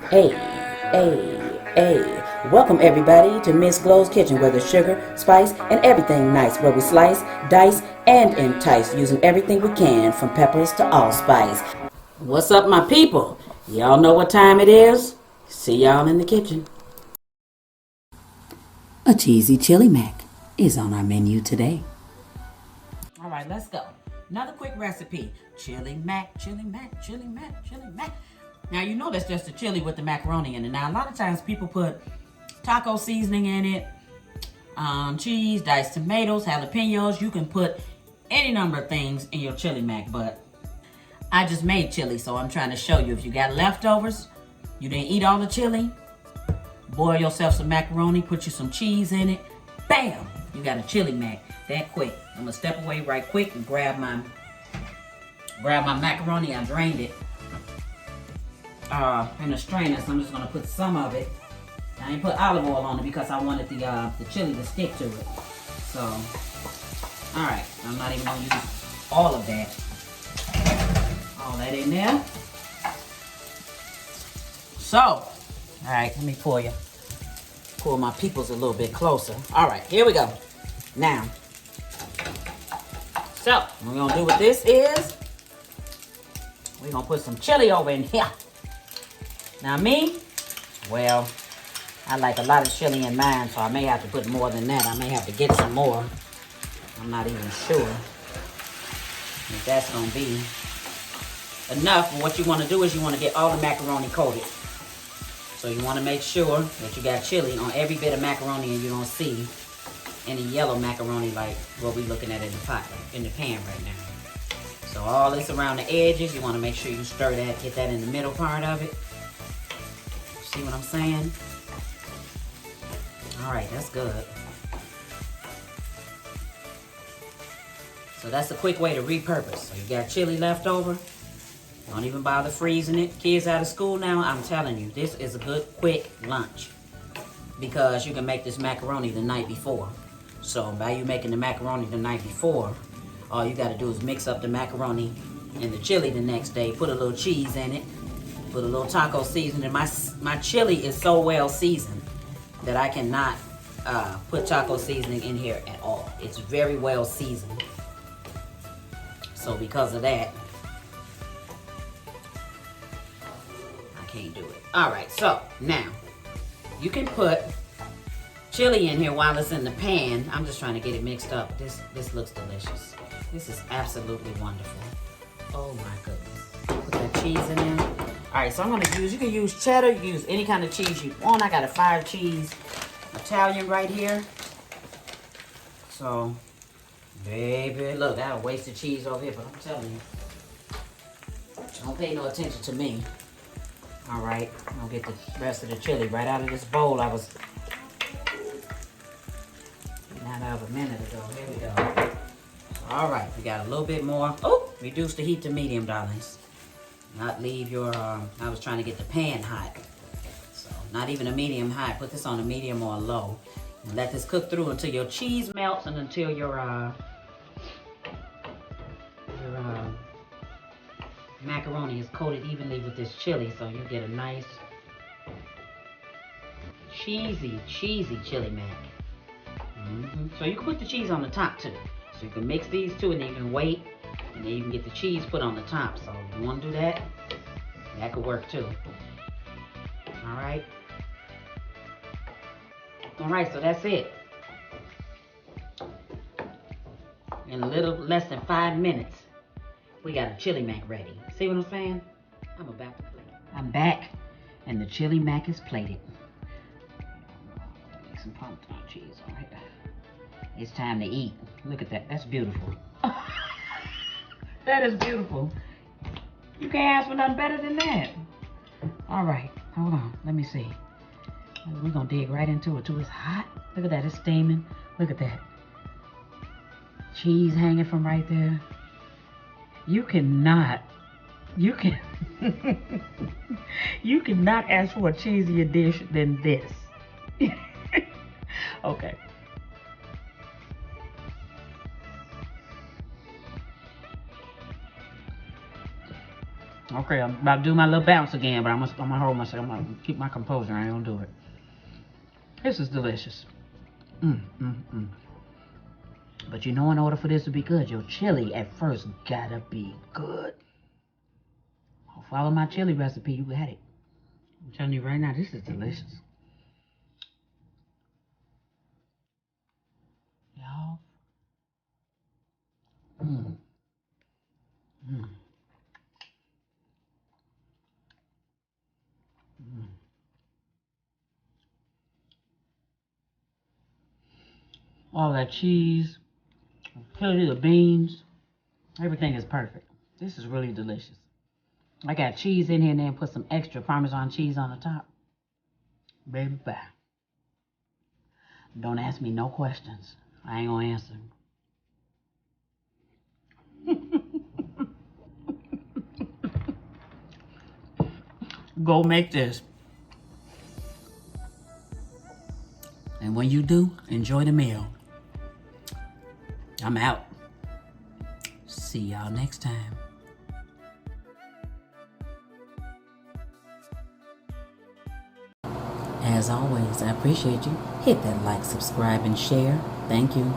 Hey, hey. Welcome everybody to Miss Glow's Kitchen where there's sugar, spice, and everything nice. Where we slice, dice, and entice using everything we can from peppers to allspice. What's up, my people? Y'all know what time it is? See y'all in the kitchen. A cheesy chili mac is on our menu today. All right, let's go. Another quick recipe. Chili mac, chili mac, chili mac, chili mac. Now, you know that's just a chili with the macaroni in it. Now, a lot of times people put taco seasoning in it, cheese, diced tomatoes, jalapenos. You can put any number of things in your chili mac, but I just made chili, so I'm trying to show you. If you got leftovers, you didn't eat all the chili, boil yourself some macaroni, put you some cheese in it, bam, you got a chili mac that quick. I'm gonna step away right quick and grab my macaroni. I drained it in a strainer, so I'm just gonna put some of it. I ain't put olive oil on it because I wanted the chili to stick to it. So, all right, I'm not even gonna use all of that. All that in there. So, all right, let me pull my peoples a little bit closer. All right, here we go. Now, so what we're gonna do with this is we're gonna put some chili over in here. Now me, well, I like a lot of chili in mine, so I may have to put more than that. I may have to get some more. I'm not even sure if that's gonna be enough. But what you wanna do is you wanna get all the macaroni coated. So you wanna make sure that you got chili on every bit of macaroni and you don't see any yellow macaroni like what we're looking at in the pot, in the pan right now. So all this around the edges, you wanna make sure you stir that, get that in the middle part of it. See what I'm saying? All right, that's good. So that's a quick way to repurpose. So you got chili left over. Don't even bother freezing it. Kids out of school now, I'm telling you, this is a good quick lunch. Because you can make this macaroni the night before. So by you making the macaroni the night before, all you gotta do is mix up the macaroni and the chili the next day. Put a little cheese in it. Put a little taco seasoning. My chili is so well seasoned that I cannot put taco seasoning in here at all. It's very well seasoned. So because of that, I can't do it. All right, so now you can put chili in here while it's in the pan. I'm just trying to get it mixed up. This looks delicious. This is absolutely wonderful. Oh my goodness. Put that cheese in there. All right, so I'm gonna use, you can use cheddar, you can use any kind of cheese you want. I got a 5-cheese Italian right here. So, baby, look, I wasted cheese over here, but I'm telling you, don't pay no attention to me. All right, I'm gonna get the rest of the chili right out of this bowl I was getting out of a minute ago. Here we go. All right, we got a little bit more. Oh, reduce the heat to medium, darlings. Not leave your, I was trying to get the pan hot. So, not even a medium high. Put this on a medium or a low. And let this cook through until your cheese melts and until your macaroni is coated evenly with this chili. So you get a nice, cheesy chili mac. So you can put the cheese on the top too. So you can mix these two and then you can wait. And then you can get the cheese put on the top. So if you want to do that, that could work too. All right. All right, so that's it. In a little less than 5 minutes, we got a chili mac ready. See what I'm saying? I'm about to plate it. I'm back, and the chili mac is plated. Make some pumpkin cheese on it. It's time to eat. Look at that. That's beautiful. That is beautiful. You can't ask for nothing better than that. All right, hold on. Let me see. We're gonna dig right into it too. It's hot. Look at that, it's steaming. Look at that. Cheese hanging from right there. You cannot, you can, you cannot ask for a cheesier dish than this. Okay. Okay, I'm about to do my little bounce again, but I'm gonna hold myself. I'm gonna keep my composure. I ain't gonna do it. This is delicious. Mm, mm, mm. But you know, in order for this to be good, your chili at first gotta be good. Follow my chili recipe, you got it. I'm telling you right now, this is delicious. Y'all. Mm, mm, mm. All that cheese, chili, the beans, everything is perfect. This is really delicious. I got cheese in here and then put some extra Parmesan cheese on the top. Baby, bye. Don't ask me no questions. I ain't gonna answer. Go make this. And when you do, enjoy the meal. I'm out. See y'all next time. As always, I appreciate you. Hit that like, subscribe, and share. Thank you.